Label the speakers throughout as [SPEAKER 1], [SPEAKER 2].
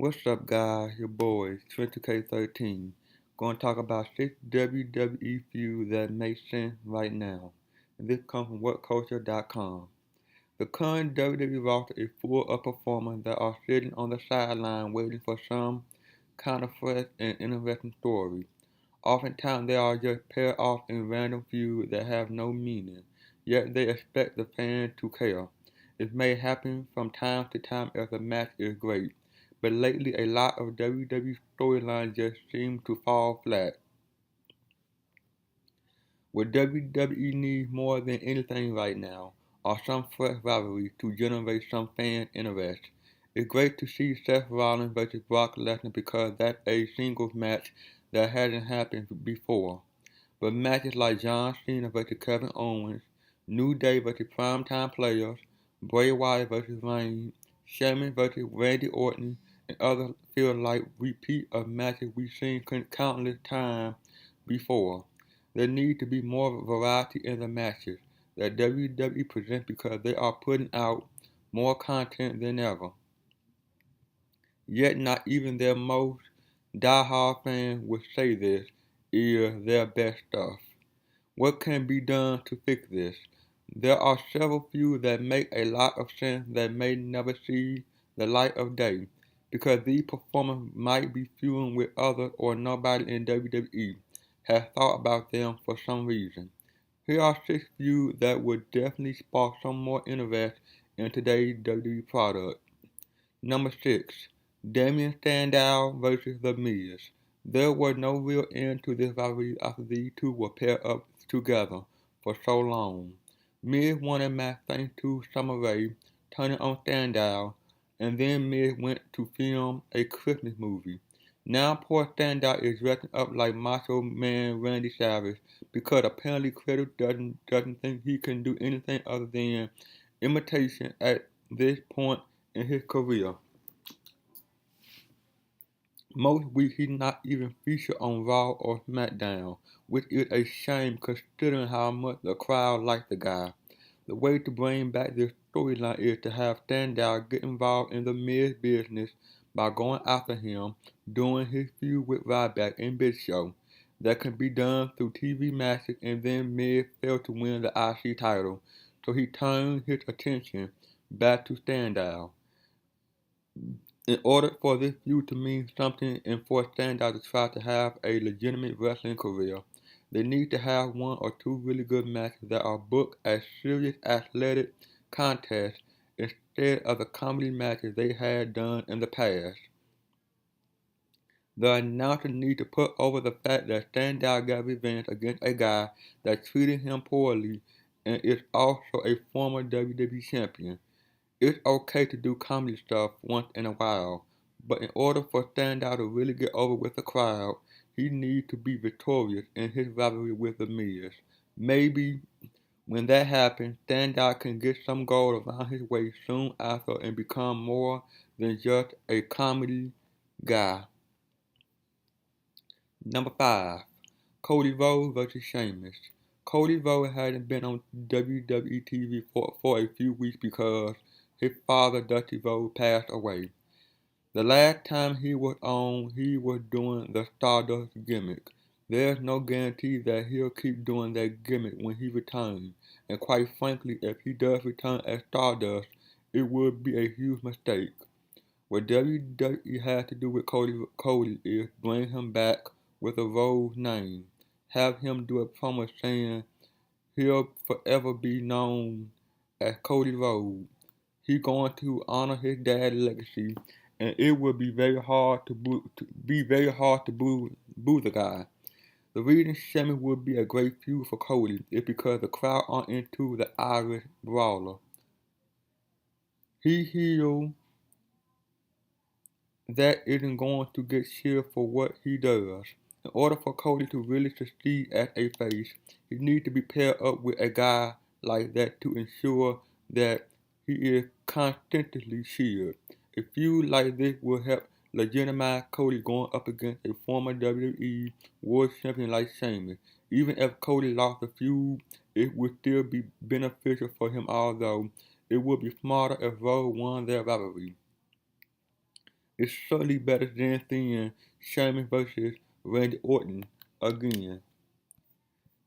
[SPEAKER 1] What's up, guys? Your boys, 20K13. Going to talk about 6 WWE feuds that make sense right now. And this comes from WhatCulture.com. The current WWE roster is full of performers that are sitting on the sideline waiting for some kind of fresh and interesting story. Oftentimes they are just paired off in random feuds that have no meaning, yet they expect the fans to care. It may happen from time to time if the match is great, but lately a lot of WWE storylines just seem to fall flat. What WWE needs more than anything right now are some fresh rivalries to generate some fan interest. It's great to see Seth Rollins versus Brock Lesnar because that's a singles match that hasn't happened before. But matches like John Cena versus Kevin Owens, New Day versus Primetime Players, Bray Wyatt versus Reigns, Sheamus versus Randy Orton, and others feel like repeat of matches we've seen countless times before. There needs to be more variety in the matches that WWE presents because they are putting out more content than ever. Yet not even their most die-hard fans would say this is their best stuff. What can be done to fix this? There are several few that make a lot of sense that may never see the light of day because these performers might be feuding with others or nobody in WWE has thought about them for some reason. Here are 6 feuds that would definitely spark some more interest in today's WWE product. Number 6. Damien Sandow versus The Miz. There was no real end to this rivalry after these two were paired up together for so long. Miz won a match thanks to Summer Rae turning on Sandow, and then Miz went to film a Christmas movie. Now poor Sandow is dressing up like Macho Man Randy Savage because apparently Credit doesn't think he can do anything other than imitation at this point in his career. Most weeks he's not even featured on Raw or SmackDown, which is a shame considering how much the crowd liked the guy. The way to bring back this storyline is to have Sandow get involved in the Miz business by going after him during his feud with Ryback and Big Show. That can be done through TV matches and then Miz failed to win the IC title, so he turned his attention back to Sandow. In order for this feud to mean something and for Sandow to try to have a legitimate wrestling career, they need to have one or two really good matches that are booked as serious athletic contests instead of the comedy matches they had done in the past. The announcer need to put over the fact that Sandow got revenge against a guy that treated him poorly and is also a former WWE champion. It's okay to do comedy stuff once in a while, but in order for Sandow to really get over with the crowd, he needs to be victorious in his rivalry with The Miz. Maybe when that happens, Sandow can get some gold around his waist soon after and become more than just a comedy guy. Number 5. Cody Rhodes versus Sheamus. Cody Rhodes hadn't been on WWE TV for a few weeks because his father, Dusty Rhodes, passed away. The last time he was on, he was doing the Stardust gimmick. There's no guarantee that he'll keep doing that gimmick when he returns, and quite frankly, if he does return as Stardust, it would be a huge mistake. What WWE has to do with Cody is bring him back with a Rhodes name. Have him do a promo saying he'll forever be known as Cody Rhodes. He's going to honor his dad's legacy, and it will be very hard to boo the guy. The reason Sheamus would be a great feud for Cody is because the crowd aren't into the Irish brawler. He heel that isn't going to get cheered for what he does. In order for Cody to really succeed as a face, he needs to be paired up with a guy like that to ensure that he is constantly cheered. A feud like this will help legitimize Cody going up against a former WWE World Champion like Sheamus. Even if Cody lost the feud, it would still be beneficial for him, although it would be smarter if Rhodes won their rivalry. It's certainly better than seeing Sheamus versus Randy Orton again.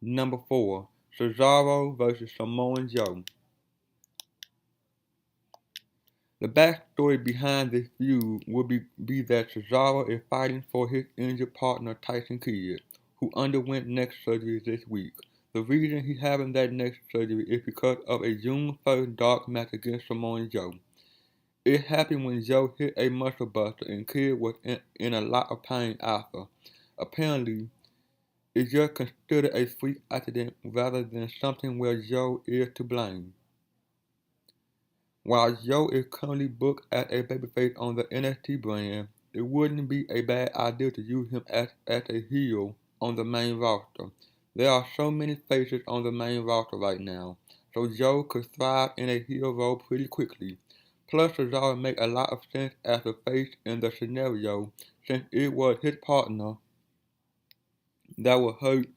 [SPEAKER 1] Number 4, Cesaro versus Samoa Joe. The backstory behind this feud would be that Cesaro is fighting for his injured partner Tyson Kidd, who underwent neck surgery this week. The reason he's having that neck surgery is because of a June 1st dark match against Samoa Joe. It happened when Joe hit a muscle buster and Kidd was in a lot of pain after. Apparently, it's just considered a freak accident rather than something where Joe is to blame. While Joe is currently booked as a babyface on the NXT brand, it wouldn't be a bad idea to use him as a heel on the main roster. There are so many faces on the main roster right now, so Joe could thrive in a heel role pretty quickly. Plus, Cesaro makes a lot of sense as a face in the scenario, since it was his partner that was hurt,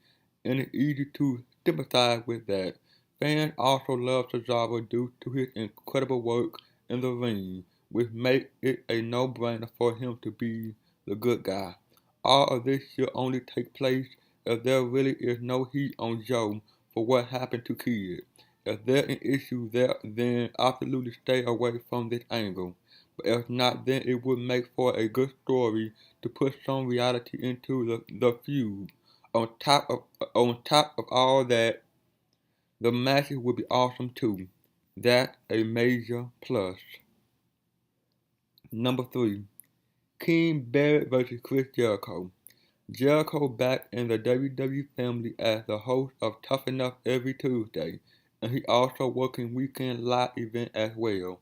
[SPEAKER 1] and it's easy to sympathize with that. Fans also love Cesaro due to his incredible work in the ring, which makes it a no-brainer for him to be the good guy. All of this should only take place if there really is no heat on Joe for what happened to Kidd. If there's an issue there, then absolutely stay away from this angle. But if not, then it would make for a good story to put some reality into the feud. On top of all that, the matches would be awesome too. That's a major plus. Number 3, King Barrett vs. Chris Jericho. Jericho back in the WWE family as the host of Tough Enough every Tuesday, and he also working weekend live event as well.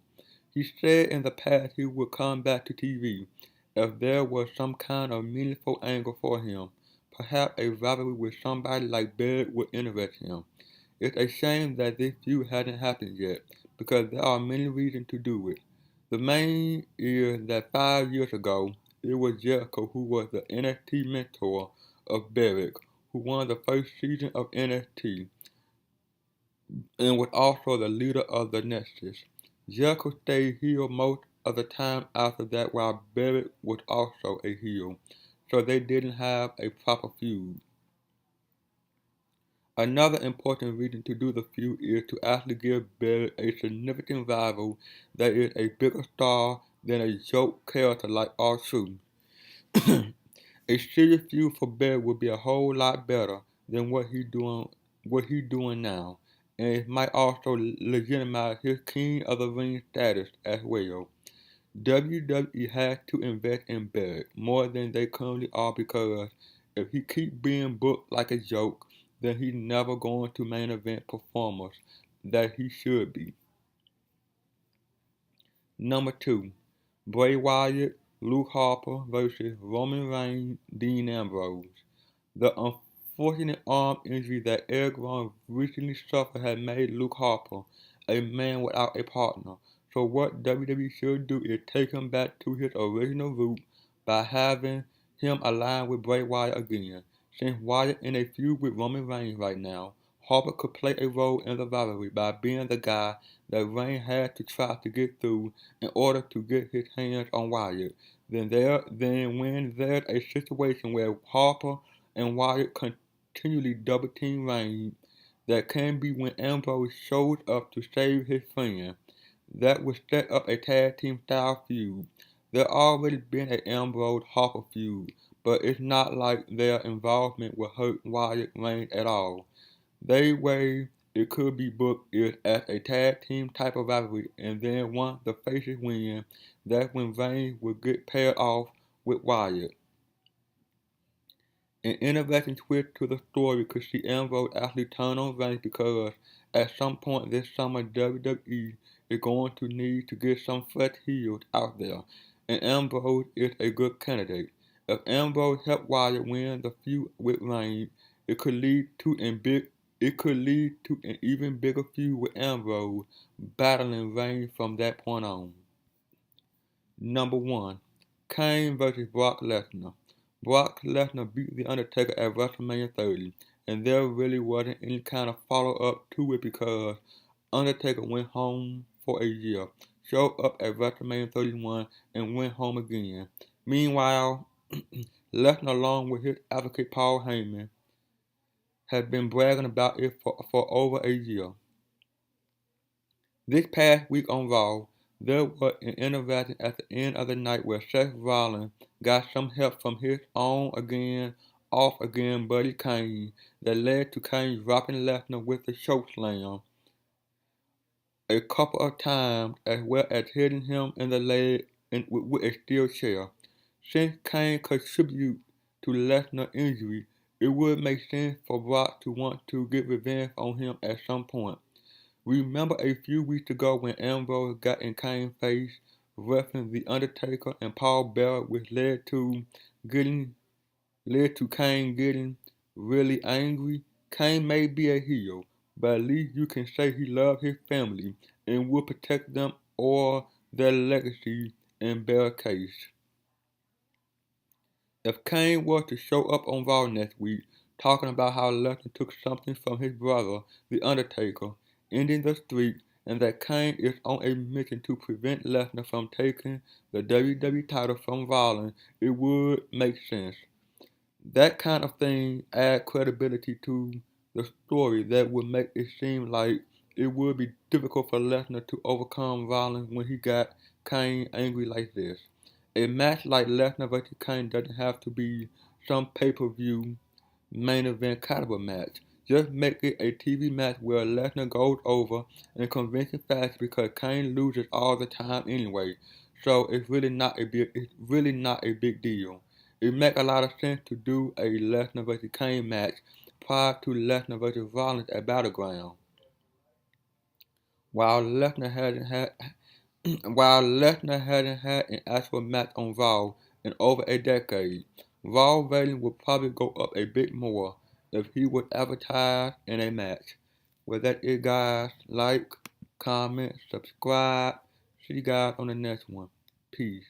[SPEAKER 1] He said in the past he would come back to TV if there was some kind of meaningful angle for him. Perhaps a rivalry with somebody like Barrett would interest him. It's a shame that this feud hasn't happened yet, because there are many reasons to do it. The main is that 5 years ago, it was Jericho who was the NXT mentor of Barrett, who won the first season of NXT, and was also the leader of the Nexus. Jericho stayed heel most of the time after that, while Barrett was also a heel, so they didn't have a proper feud. Another important reason to do the feud is to actually give Barrett a significant rival that is a bigger star than a joke character like R-Truth. A serious feud for Barrett would be a whole lot better than what he doing now, and it might also legitimize his King of the Ring status as well. WWE has to invest in Barrett more than they currently are, because if he keeps being booked like a joke, then he's never going to main event performers that he should be. Number 2, Bray Wyatt, Luke Harper vs. Roman Reigns, Dean Ambrose. The unfortunate arm injury that Eric Rowan recently suffered had made Luke Harper a man without a partner. So what WWE should do is take him back to his original root by having him align with Bray Wyatt again. Since Wyatt in a feud with Roman Reigns right now, Harper could play a role in the rivalry by being the guy that Reigns had to try to get through in order to get his hands on Wyatt. Then when there's a situation where Harper and Wyatt continually double team Reigns, that can be when Ambrose shows up to save his friend. That would set up a tag team style feud. There already been an Ambrose Harper feud, but it's not like their involvement will hurt Wyatt Reigns at all. The way it could be booked is as a tag team type of rivalry, and then once the faces win, that's when Reigns will get paired off with Wyatt. An interesting twist to the story could see Ambrose actually turn on Reigns, because at some point this summer WWE is going to need to get some fresh heels out there, and Ambrose is a good candidate. If Ambrose helped Wyatt win the feud with Reigns, it could lead to an even bigger feud with Ambrose battling Reigns from that point on. Number 1, Kane vs. Brock Lesnar. Brock Lesnar beat The Undertaker at WrestleMania 30, and there really wasn't any kind of follow-up to it, because Undertaker went home for a year. showed up at WrestleMania 31 and went home again. Meanwhile, Lesnar, along with his advocate Paul Heyman, has been bragging about it for over a year. This past week on Raw, there was an interaction at the end of the night where Seth Rollins got some help from his on again, off again buddy Kane that led to Kane dropping Lesnar with a choke slam a couple of times as well as hitting him in the leg with a steel chair. Since Kane contributed to Lesnar's injury, it would make sense for Brock to want to get revenge on him at some point. Remember a few weeks ago when Ambrose got in Kane's face, referencing The Undertaker and Paul Bearer, which led to Kane getting really angry? Kane may be a heel, but at least you can say he loved his family and would protect them or their legacy in Bear's case. If Kane was to show up on Raw next week, talking about how Lesnar took something from his brother, The Undertaker, ending the streak, and that Kane is on a mission to prevent Lesnar from taking the WWE title from Rollins, it would make sense. That kind of thing adds credibility to the story that would make it seem like it would be difficult for Lesnar to overcome Rollins when he got Kane angry like this. A match like Lesnar vs. Kane doesn't have to be some pay-per-view main event caliber match. Just make it a TV match where Lesnar goes over in convincing fashion because Kane loses all the time anyway. So it's really not a big deal. It makes a lot of sense to do a Lesnar vs. Kane match prior to Lesnar vs. Rollins at Battleground. While Lesnar hasn't had While Lesnar hadn't had an actual match on Raw in over a decade, Raw ratings would probably go up a bit more if he was advertised in a match. Well, that it, guys. Like, comment, subscribe. See you guys on the next one. Peace.